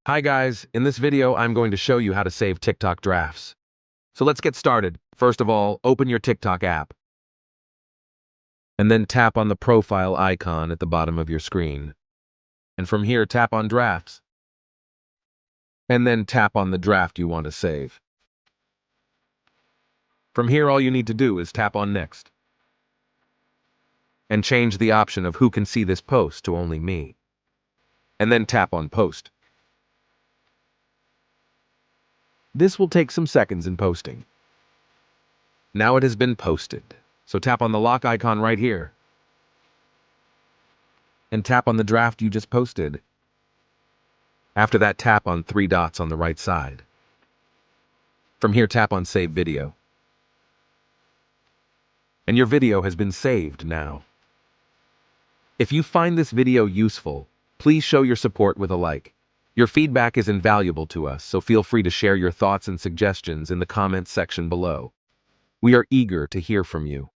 Hi guys, in this video I'm going to show you how to save TikTok drafts. So let's get started. First of all, open your TikTok app. And then tap on the profile icon at the bottom of your screen. And from here tap on drafts. And then tap on the draft you want to save. From here all you need to do is tap on next. And change the option of who can see this post to only me. And then tap on post. This will take some seconds in posting. Now it has been posted, so tap on the lock icon right here. And tap on the draft you just posted. After that, tap on 3 dots on the right side. From here, tap on Save Video. And your video has been saved now. If you find this video useful, please show your support with a like. Your feedback is invaluable to us, so feel free to share your thoughts and suggestions in the comments section below. We are eager to hear from you.